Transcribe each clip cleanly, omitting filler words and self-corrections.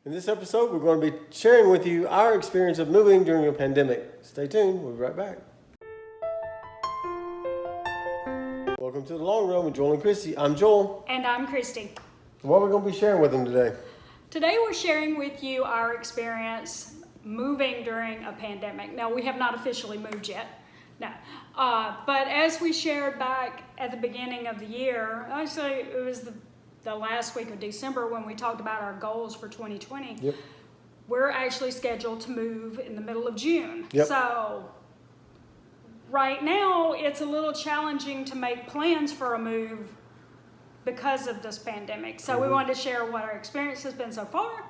In this episode, we're going to be sharing with you our experience of moving during a pandemic. Stay tuned, we'll be right back. Welcome to The Long Run with Joel and Christy. I'm Joel. And I'm Christy. What are we going to be sharing with them today? Today we're sharing with you our experience moving during a pandemic. Now, we have not officially moved yet. No. But as we shared back at the beginning of the year, actually it was the last week of December when we talked about our goals for 2020. Yep. We're actually scheduled to move in the middle of June. Yep. So right now it's a little challenging to make plans for a move because of this pandemic. So we wanted to share what our experience has been so far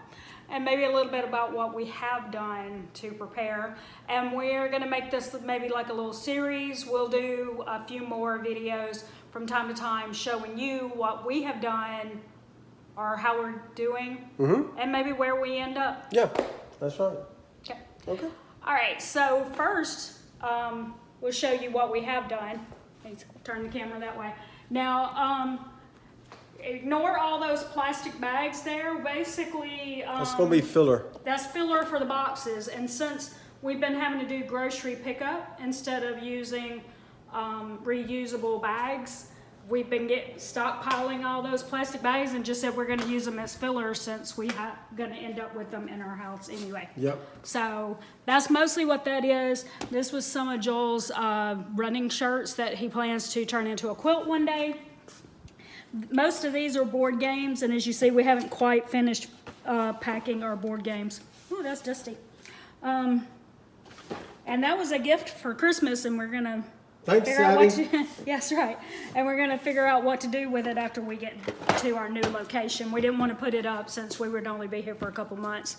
and maybe a little bit about what we have done to prepare. And we're going to make this maybe like a little series. We'll do a few more videos from time to time showing you what we have done or how we're doing and maybe where we end up. Yeah, that's right. Okay. All right, so first we'll show you what we have done. Let's turn the camera that way. Now, ignore all those plastic bags there. Basically, That's going to be filler. That's filler for the boxes. And since we've been having to do grocery pickup instead of using reusable bags, we've been stockpiling all those plastic bags and just said we're going to use them as filler since we are going to end up with them in our house anyway. Yep. So that's mostly what that is. This was some of Joel's running shirts that he plans to turn into a quilt one day. Most of these are board games, and as you see, we haven't quite finished packing our board games. Ooh, that's dusty. And that was a gift for Christmas, and we're gonna figure out what to, yes, right. And we're gonna figure out what to do with it after we get to our new location. We didn't want to put it up since we would only be here for a couple months.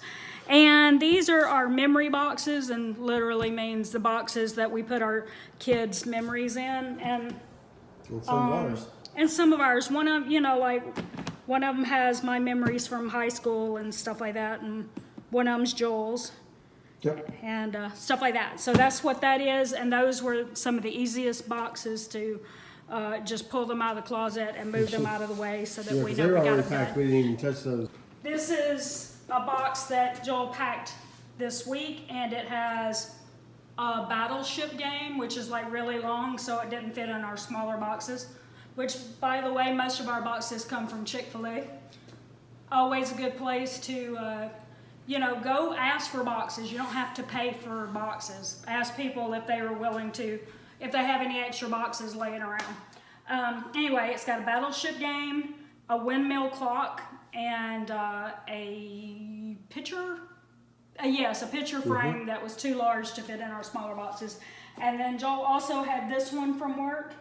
And these are our memory boxes, and literally means the boxes that we put our kids' memories in, and some of ours. And some of ours, one of them has my memories from high school and stuff like that, and one of them's Joel's. Yep. And stuff like that. So that's what that is, and those were some of the easiest boxes to just pull them out of the closet and move them out of the way so that we know we got them done. We didn't even touch those. This is a box that Joel packed this week, and it has a battleship game, which is like really long, so it didn't fit in our smaller boxes. Which, by the way, most of our boxes come from Chick-fil-A. Always a good place to, go ask for boxes. You don't have to pay for boxes. Ask people if they are willing to, if they have any extra boxes laying around. Anyway, it's got a battleship game, a windmill clock, and a picture. A picture frame that was too large to fit in our smaller boxes. And then Joel also had this one from work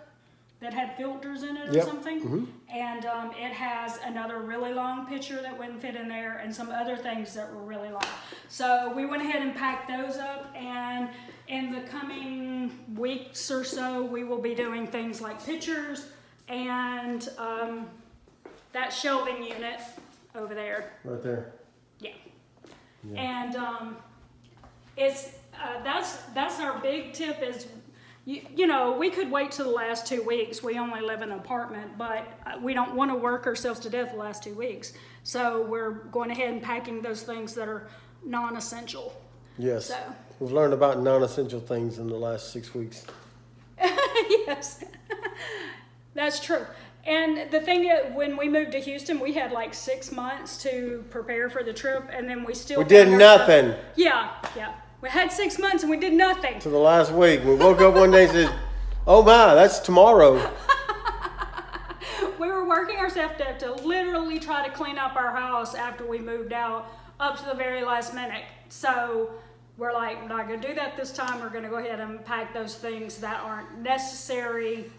that had filters in it or something. And it has another really long picture that wouldn't fit in there and some other things that were really long. So we went ahead and packed those up, and in the coming weeks or so, we will be doing things like pictures and that shelving unit over there. Right there. Yeah. And it's that's our big tip is, we could wait till the last 2 weeks. We only live in an apartment, but we don't want to work ourselves to death the last 2 weeks. So we're going ahead and packing those things that are non-essential. Yes. So. We've learned about non-essential things in the last 6 weeks. Yes, that's true. And the thing is, when we moved to Houston, we had like 6 months to prepare for the trip, and then we did nothing. Yeah. We had 6 months and we did nothing. To the last week. We woke up one day and said, oh my, that's tomorrow. We were working ourselves up to literally try to clean up our house after we moved out up to the very last minute. So we're like, we're not going to do that this time. We're going to go ahead and pack those things that aren't necessary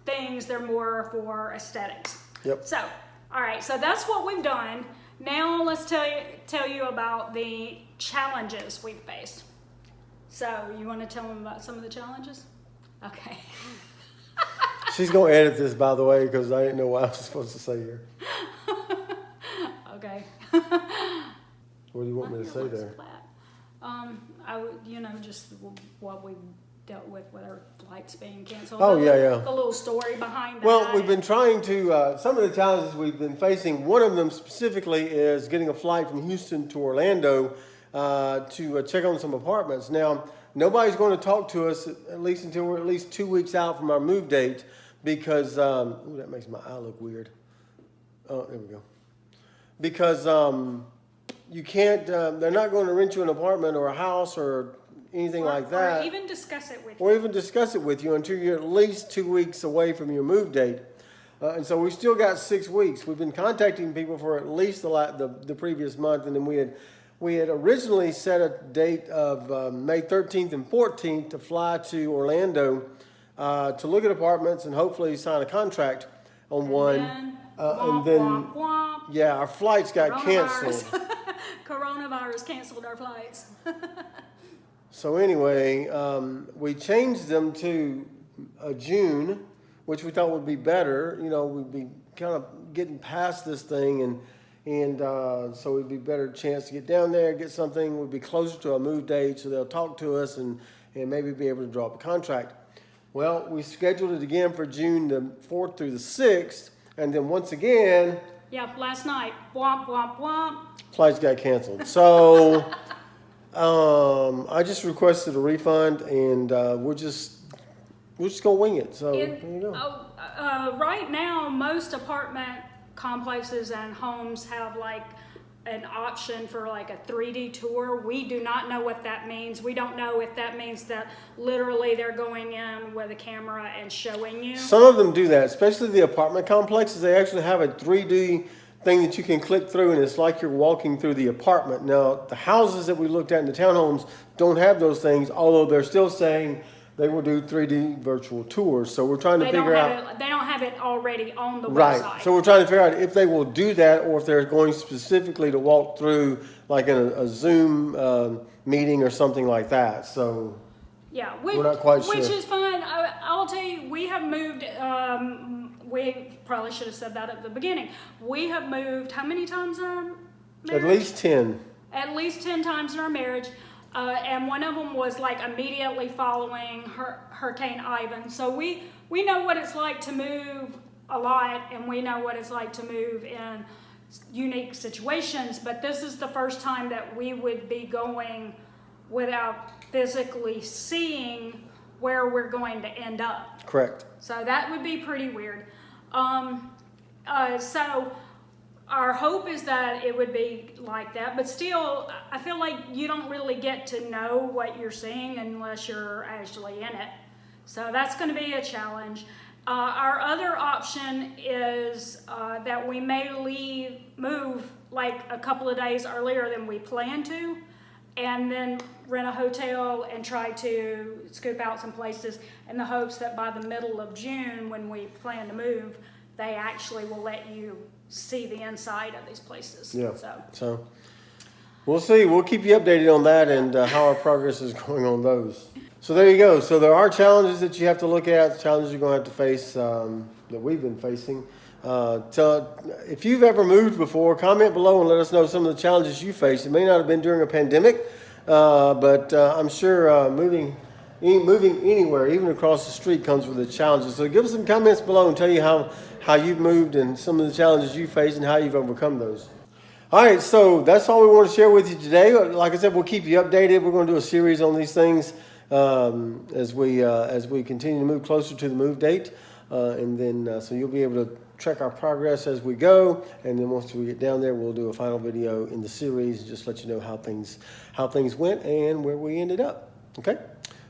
things. They're more for aesthetics. Yep. So, all right. So that's what we've done. Now let's tell you about the challenges we've faced. So you want to tell them about some of the challenges? Okay. She's going to edit this, by the way, because I didn't know what I was supposed to say here. Okay. What do you want me to say there? Flat. I would, just what we dealt with our flights being canceled. Oh, yeah. The little story behind that. Well, we've been trying to, some of the challenges we've been facing, one of them specifically is getting a flight from Houston to Orlando to check on some apartments. Now, nobody's going to talk to us at least until we're at least 2 weeks out from our move date because, ooh, that makes my eye look weird. Oh, there we go. Because you can't, they're not going to rent you an apartment or a house or anything like that. Or even discuss it with you. Or even discuss it with you until you're at least 2 weeks away from your move date. And so we still got 6 weeks. We've been contacting people for at least the previous month, and then we had originally set a date of May 13th and 14th to fly to Orlando to look at apartments and hopefully sign a contract on one. And then, womp, womp. yeah, our flights got canceled. Coronavirus canceled our flights. So anyway, we changed them to June, which we thought would be better. You know, we'd be kind of getting past this thing, and so we'd be better chance to get down there, get something. We'd be closer to our move date, so they'll talk to us and maybe be able to draw up a contract. Well, we scheduled it again for June the 4th through the 6th, and then once again, Yeah, last night. Womp, womp, womp. flights got canceled. So I just requested a refund, and we're just gonna wing it. So there you go. Right now, most apartment complexes and homes have like an option for like a 3D tour. We do not know what that means. We don't know if that means that literally they're going in with a camera and showing you. Some of them do that, especially the apartment complexes. They actually have a 3D thing that you can click through, and it's like you're walking through the apartment. Now, the houses that we looked at in the townhomes don't have those things, although they're still saying they will do 3D virtual tours. So we're trying to figure out. They don't have it already on the Right. website. So we're trying to figure out if they will do that or if they're going specifically to walk through like in a Zoom meeting or something like that. So yeah, we're not quite sure. Which is fine. I'll tell you, we have moved. We probably should have said that at the beginning. We have moved how many times in our marriage? At least 10. At least 10 times in our marriage. And one of them was like immediately following Hurricane Ivan. So we know what it's like to move a lot, and we know what it's like to move in unique situations. But this is the first time that we would be going without physically seeing where we're going to end up. Correct. So that would be pretty weird. So our hope is that it would be like that, but still, I feel like you don't really get to know what you're seeing unless you're actually in it. So that's going to be a challenge. Our other option is that we may move like a couple of days earlier than we plan to, and then rent a hotel and try to scoop out some places in the hopes that by the middle of June, when we plan to move, they actually will let you see the inside of these places. Yeah. So we'll see. We'll keep you updated on that and how our progress is going on those. So there you go. So there are challenges that you have to look at, challenges you're going to have to face that we've been facing. If you've ever moved before, comment below and let us know some of the challenges you face. It may not have been during a pandemic, but I'm sure moving anywhere, even across the street, comes with its challenges. So give us some comments below and tell you how you've moved and some of the challenges you face and how you've overcome those. All right, so that's all we want to share with you today. Like I said, we'll keep you updated. We're going to do a series on these things as we continue to move closer to the move date, and then so you'll be able to track our progress as we go. And then once we get down there, we'll do a final video in the series and just let you know how things went and where we ended up. Okay.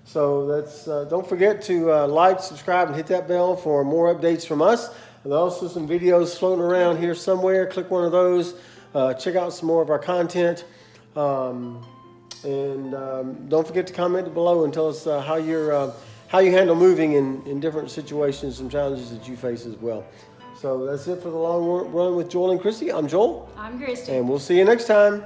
So that's don't forget to like, subscribe, and hit that bell for more updates from us. And there's also some videos floating around here somewhere. Click one of those. Check out some more of our content. And don't forget to comment below and tell us how you handle moving in different situations and challenges that you face as well. So that's it for the long run with Joel and Christy. I'm Joel. I'm Christy. And we'll see you next time.